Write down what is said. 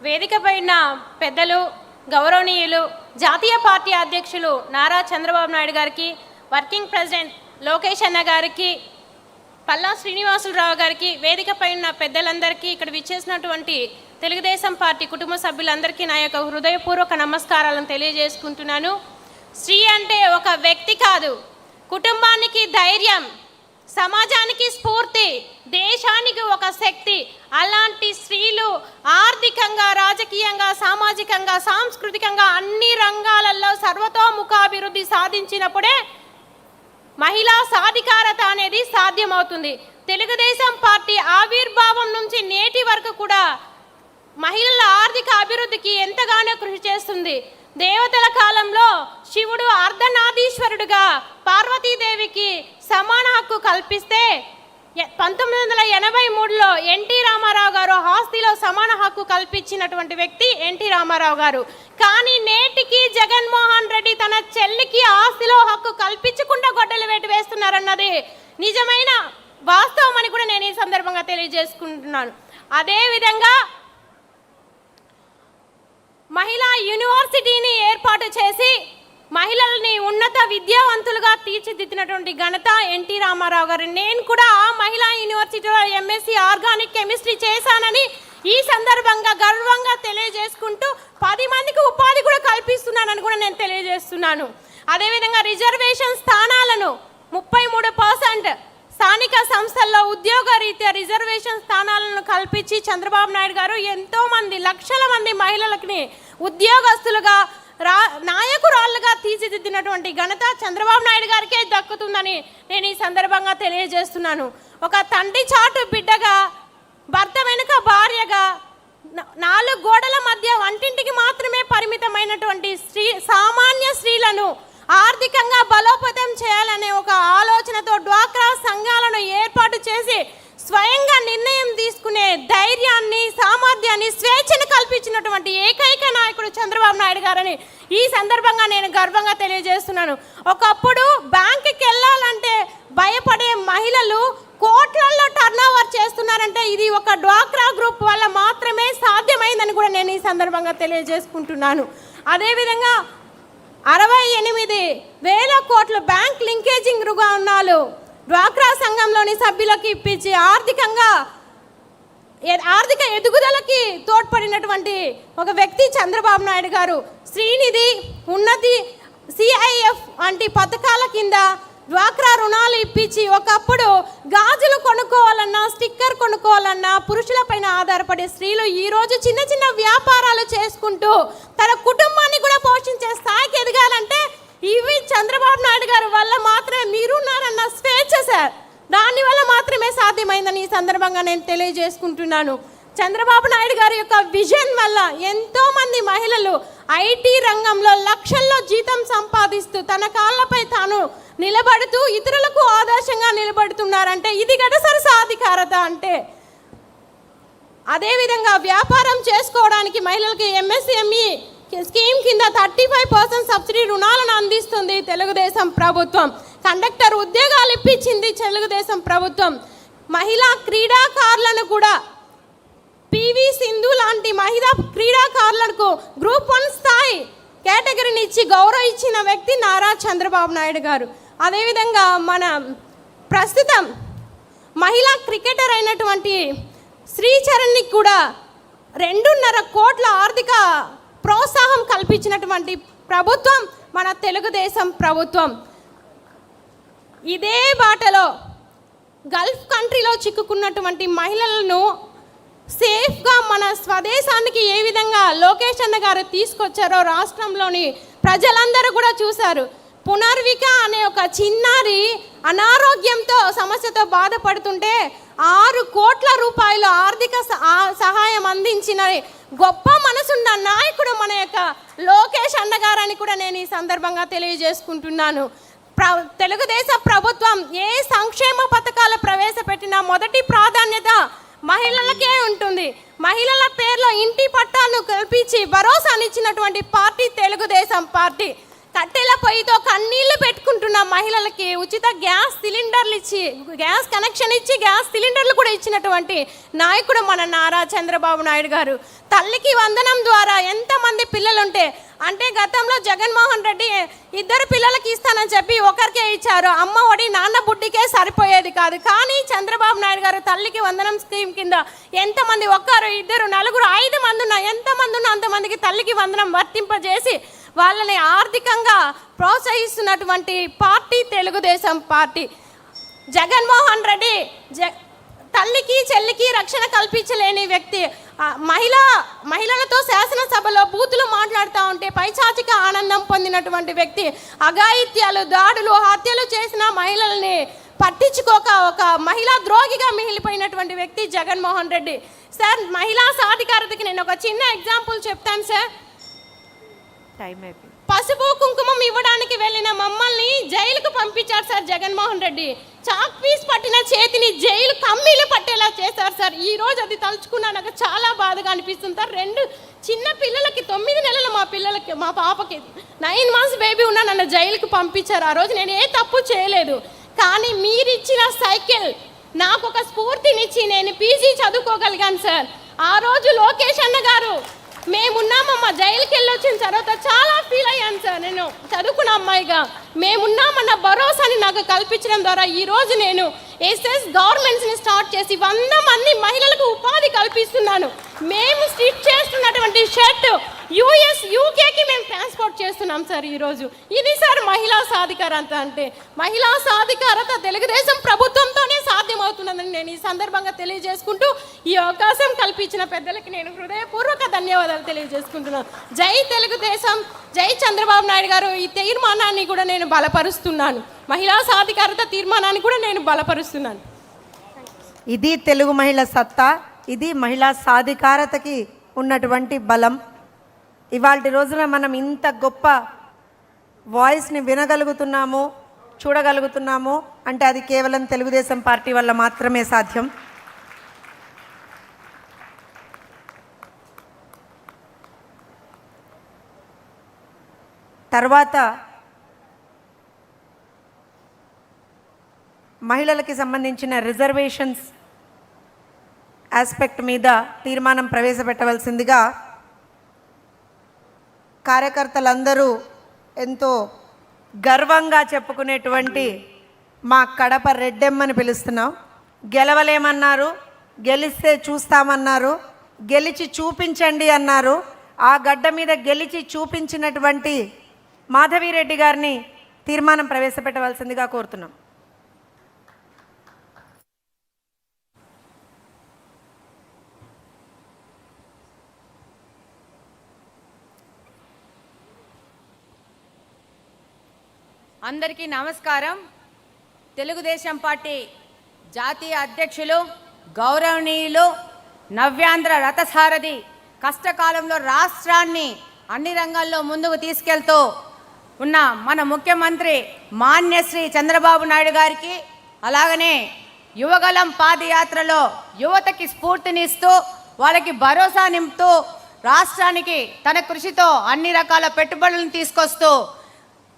వేదికపైన పెద్దలు, గౌరవనీయులు, జాతీయ పార్టీ అధ్యక్షులు నారా చంద్రబాబు నాయుడు గారికి, వర్కింగ్ ప్రెసిడెంట్ లోకేష్ అన్న గారికి, పల్లా శ్రీనివాసులరావు గారికి, వేదికపైన పెద్దలందరికీ, ఇక్కడ విచ్చేసినటువంటి తెలుగుదేశం పార్టీ కుటుంబ సభ్యులందరికీ నా యొక్క హృదయపూర్వక నమస్కారాలను తెలియజేసుకుంటున్నాను. స్త్రీ అంటే ఒక వ్యక్తి కాదు, కుటుంబానికి ధైర్యం, సమాజానికి స్ఫూర్తి, దేశానికి ఒక శక్తి. అలాంటి స్త్రీలు ఆర్థికంగా, రాజకీయంగా, సామాజికంగా, సాంస్కృతికంగా అన్ని రంగాలలో సర్వతోముఖాభివృద్ధి సాధించినప్పుడే మహిళా సాధికారత అనేది సాధ్యమవుతుంది. తెలుగుదేశం పార్టీ ఆవిర్భావం నుంచి నేటి వరకు కూడా మహిళల ఆర్థిక అభివృద్ధికి ఎంతగానో కృషి చేస్తుంది. దేవతల కాలంలో శివుడు అర్ధనారీశ్వరుడుగా పార్వతీదేవికి సమాన హక్కు కల్పిస్తే 1983లో ఎన్టీ రామారావు గారు ఆస్తిలో సమాన హక్కు కల్పించినటువంటి వ్యక్తి ఎన్టీ రామారావు గారు. కానీ నేటికి జగన్మోహన్ రెడ్డి తన చెల్లికి ఆస్తిలో హక్కు కల్పించకుండా గొడ్డలు వేటు వేస్తున్నారన్నది నిజమైన వాస్తవం అని కూడా నేను ఈ సందర్భంగా తెలియజేసుకుంటున్నాను. అదేవిధంగా మహిళా యూనివర్సిటీని ఏర్పాటు చేసి మహిళల్ని ఉన్నత విద్యావంతులుగా తీర్చిదిద్దినటువంటి ఘనత ఎన్టీ రామారావు గారు. నేను కూడా ఆ మహిళా యూనివర్సిటీలో ఎంఎస్సి ఆర్గానిక్ కెమిస్ట్రీ చేశానని ఈ సందర్భంగా గర్వంగా తెలియజేసుకుంటూ 10 మందికి ఉపాధి కూడా కల్పిస్తున్నానని కూడా నేను తెలియజేస్తున్నాను. అదేవిధంగా రిజర్వేషన్ స్థానాలను 33% స్థానిక సంస్థల్లో ఉద్యోగ రీత్యా రిజర్వేషన్ స్థానాలను కల్పించి చంద్రబాబు నాయుడు గారు ఎంతోమంది లక్షల మంది మహిళలకి ఉద్యోగస్తులుగా నాయకురాళ్ళుగా తీర్చిదిద్దినటువంటి ఘనత చంద్రబాబు నాయుడు గారికే దక్కుతుందని నేను ఈ సందర్భంగా తెలియజేస్తున్నాను. ఒక తండ్రి చాటు బిడ్డగా, భర్త వెనుక భార్యగా, 4 గోడల మధ్య వంటింటికి మాత్రమే పరిమితమైనటువంటి సామాన్య స్త్రీలను ఆర్థికంగా బలోపేతం చేయాలనే ఒక ఆలోచనతో డ్వాక్రా సంఘాలను ఏర్పాటు చేసి స్వయంగా నిర్ణయం తీసుకునే ధైర్యాన్ని, సామర్థ్యాన్ని, స్వేచ్ఛను కల్పించినటువంటి ఏకైక నాయకుడు చంద్రబాబు నాయుడు గారని ఈ సందర్భంగా నేను గర్వంగా తెలియజేస్తున్నాను. ఒకప్పుడు బ్యాంకుకి వెళ్ళాలంటే భయపడే మహిళలు కోట్లల్లో టర్నోవర్ చేస్తున్నారంటే ఇది ఒక డ్వాక్రా గ్రూప్ వల్ల మాత్రమే సాధ్యమైందని కూడా నేను ఈ సందర్భంగా తెలియజేసుకుంటున్నాను. అదేవిధంగా 68,000 కోట్ల బ్యాంక్ లింకేజింగ్ రుణాలు డ్వాక్రా సంఘంలోని సభ్యులకు ఇప్పించి ఆర్థిక ఎదుగుదలకి తోడ్పడినటువంటి ఒక వ్యక్తి చంద్రబాబు నాయుడు గారు. శ్రీనిధి, ఉన్నతి, సిఐఎఫ్ వంటి పథకాల కింద డ్వాక్రా రుణాలు ఇప్పించి ఒకప్పుడు గాజులు కొనుక్కోవాలన్నా, స్టిక్కర్ కొనుక్కోవాలన్నా పురుషులపైన ఆధారపడే స్త్రీలు ఈరోజు చిన్న చిన్న వ్యాపారాలు చేసుకుంటూ తన కుటుంబాన్ని కూడా పోషించే స్థాయికి ఎదగాలంటే ఇవి చంద్రబాబు నాయుడు గారి వల్ల మాత్రమే. మీరున్నారన్న స్వేచ్ఛ సార్, దానివల్ల మాత్రమే సాధ్యమైందని ఈ సందర్భంగా నేను తెలియజేసుకుంటున్నాను. చంద్రబాబు నాయుడు గారి యొక్క విజన్ వల్ల ఎంతోమంది మహిళలు ఐటీ రంగంలో లక్షల్లో జీతం సంపాదిస్తూ తన కాళ్ళపై తాను నిలబడుతూ ఇతరులకు ఆదర్శంగా నిలబడుతున్నారంటే ఇది గడసరి సాధికారత అంటే. అదేవిధంగా వ్యాపారం చేసుకోవడానికి మహిళలకి ఎంఎస్ఎంఈ స్కీమ్ కింద 35% సబ్సిడీ రుణాలను అందిస్తుంది తెలుగుదేశం ప్రభుత్వం. కండక్టర్ ఉద్యోగాలు ఇప్పించింది తెలుగుదేశం ప్రభుత్వం. మహిళా క్రీడాకారులను కూడా పివి సింధు లాంటి మహిళా క్రీడాకారులకు గ్రూప్ 1 స్థాయి కేటగిరీని ఇచ్చి గౌరవం ఇచ్చిన వ్యక్తి నారా చంద్రబాబు నాయుడు గారు. అదేవిధంగా మన ప్రస్తుతం మహిళా క్రికెటర్ అయినటువంటి శ్రీచరణ్కి కూడా 2.5 కోట్ల ఆర్థిక ప్రోత్సాహం కల్పించినటువంటి ప్రభుత్వం మన తెలుగుదేశం ప్రభుత్వం. ఇదే బాటలో గల్ఫ్ కంట్రీలో చిక్కుకున్నటువంటి మహిళలను సేఫ్గా మన స్వదేశానికి ఏ విధంగా లోకేష్ అన్న గారు తీసుకొచ్చారో రాష్ట్రంలోని ప్రజలందరూ కూడా చూశారు. పునర్విక అనే ఒక చిన్నారి అనారోగ్యంతో సమస్యతో బాధపడుతుంటే 6 కోట్ల రూపాయలు ఆర్థిక సహాయం అందించిన గొప్ప మనసున్న నాయకుడు మన యొక్క లోకేష్ అన్నగారని కూడా నేను ఈ సందర్భంగా తెలియజేసుకుంటున్నాను. తెలుగుదేశం ప్రభుత్వం ఏ సంక్షేమ పథకాలు ప్రవేశపెట్టినా మొదటి ప్రాధాన్యత మహిళలకే ఉంటుంది. మహిళల పేర్లో ఇంటి పట్టాలను కల్పించి భరోసానిచ్చినటువంటి పార్టీ తెలుగుదేశం పార్టీ. కట్టెల పొయ్యితో కన్నీళ్లు పెట్టుకుంటున్న మహిళలకి ఉచిత గ్యాస్ సిలిండర్లు ఇచ్చి, గ్యాస్ కనెక్షన్ ఇచ్చి గ్యాస్ సిలిండర్లు కూడా ఇచ్చినటువంటి నాయకుడు మన నారా చంద్రబాబు నాయుడు గారు. తల్లికి వందనం ద్వారా ఎంతమంది పిల్లలుంటే, అంటే గతంలో జగన్మోహన్ రెడ్డి 2 పిల్లలకి ఇస్తానని చెప్పి ఒకరికే ఇచ్చారు. అమ్మ ఒడి నాన్న బుడ్డికే సరిపోయేది కాదు. కానీ చంద్రబాబు నాయుడు గారు తల్లికి వందనం స్కీమ్ కింద ఎంతమంది, 1, 2, 4, 5 మంది ఉన్నా, ఎంతమంది ఉన్నా అంతమందికి తల్లికి వందనం వర్తింపజేసి వాళ్ళని ఆర్థికంగా ప్రోత్సహిస్తున్నటువంటి పార్టీ తెలుగుదేశం పార్టీ. జగన్మోహన్ రెడ్డి తల్లికి చెల్లికి రక్షణ కల్పించలేని వ్యక్తి. మహిళలతో శాసనసభలో బూతులు మాట్లాడుతూ ఉంటే పైచాచిక ఆనందం పొందినటువంటి వ్యక్తి. అఘాయిత్యాలు, దాడులు, హత్యలు చేసిన మహిళల్ని పట్టించుకోక ఒక మహిళా ద్రోహిగా మిగిలిపోయినటువంటి వ్యక్తి జగన్మోహన్ రెడ్డి. సార్, మహిళా సాధికారతకి నేను ఒక చిన్న ఎగ్జాంపుల్ చెప్తాను సార్. టైం అయిపోయింది. పసుపు కుంకుమం ఇవ్వడానికి వెళ్ళిన మమ్మల్ని జైలుకు పంపించారు sir Jaganmohan Reddy. Chalk piece పట్టిన చేతిని జైలు కమ్మీలు పట్టేలా చేశారు సార్. ఈ రోజు అది తలుచుకున్నా నాకు చాలా బాధగా అనిపిస్తుంది సార్. 2 చిన్న పిల్లలకి, 9 నెలలు మా పాపకి 9 మంత్స్ బేబీ ఉన్నా నన్ను జైలుకు పంపించారు. ఆ రోజు నేను ఏ తప్పు చేయలేదు. కానీ మీరిచ్చిన సైకిల్ నాకు ఒక స్ఫూర్తినిచ్చి నేను పీజీ చదువుకోగలిగాను సార్. ఆ రోజు లోకేష్ అన్న గారు మేమున్నామమ్మా, జైలుకి వెళ్ళొచ్చిన తర్వాత చాలా ఫీల్ అయ్యాను సార్. నేను చదువుకున్న అమ్మాయిగా మేమున్నామన్న భరోసాని నాకు కల్పించడం ద్వారా ఈరోజు నేను ఎస్ఎస్ గవర్నమెంట్స్ని స్టార్ట్ చేసి 100 మంది మహిళలకు ఉపాధి కల్పిస్తున్నాను. మేము స్టిచ్ చేస్తున్నటువంటి షర్ట్ యుఎస్ యూకేకి మేము ట్రాన్స్పోర్ట్ చేస్తున్నాం సార్ ఈరోజు. ఇది సార్ మహిళా సాధికారత అంటే. మహిళా సాధికారత తెలుగుదేశం ప్రభుత్వంతోనే సాధ్యమవుతున్నదని నేను ఈ సందర్భంగా తెలియజేసుకుంటూ ఈ అవకాశం కల్పించిన పెద్దలకి నేను హృదయపూర్వక ధన్యవాదాలు తెలియజేసుకుంటున్నాను. జై తెలుగుదేశం, జై చంద్రబాబు నాయుడు గారు. ఈ తీర్మానాన్ని కూడా నేను బలపరుస్తున్నాను. మహిళా సాధికారత తీర్మానాన్ని కూడా నేను బలపరుస్తున్నాను. ఇది తెలుగు మహిళ సత్తా, ఇది మహిళా సాధికారతకి ఉన్నటువంటి బలం. ఇవాళ రోజున మనం ఇంత గొప్ప వాయిస్ని వినగలుగుతున్నాము, చూడగలుగుతున్నాము అంటే అది కేవలం తెలుగుదేశం పార్టీ వల్ల మాత్రమే సాధ్యం. తర్వాత మహిళలకి సంబంధించిన రిజర్వేషన్స్ ఆస్పెక్ట్ మీద తీర్మానం ప్రవేశపెట్టవలసిందిగా కార్యకర్తలందరూ ఎంతో గర్వంగా చెప్పుకునేటువంటి మా కడప రెడ్డెమ్మని పిలుస్తున్నాం. గెలవలేమన్నారు, గెలిస్తే చూస్తామన్నారు, గెలిచి చూపించండి అన్నారు. ఆ గడ్డ మీద గెలిచి చూపించినటువంటి మాధవిరెడ్డి గారిని తీర్మానం ప్రవేశపెట్టవలసిందిగా కోరుతున్నాం. అందరికీ నమస్కారం. తెలుగుదేశం పార్టీ జాతీయ అధ్యక్షులు గౌరవనీయులు నవ్యాంధ్ర రథసారథి, కష్టకాలంలో రాష్ట్రాన్ని అన్ని రంగాల్లో ముందుకు తీసుకెళ్తూ ఉన్న మన ముఖ్యమంత్రి మాన్యశ్రీ చంద్రబాబు నాయుడు గారికి, అలాగనే యువగలం పాదయాత్రలో యువతకి స్ఫూర్తినిస్తూ వాళ్ళకి భరోసా నింపుతూ రాష్ట్రానికి తన కృషితో అన్ని రకాల పెట్టుబడులను తీసుకొస్తూ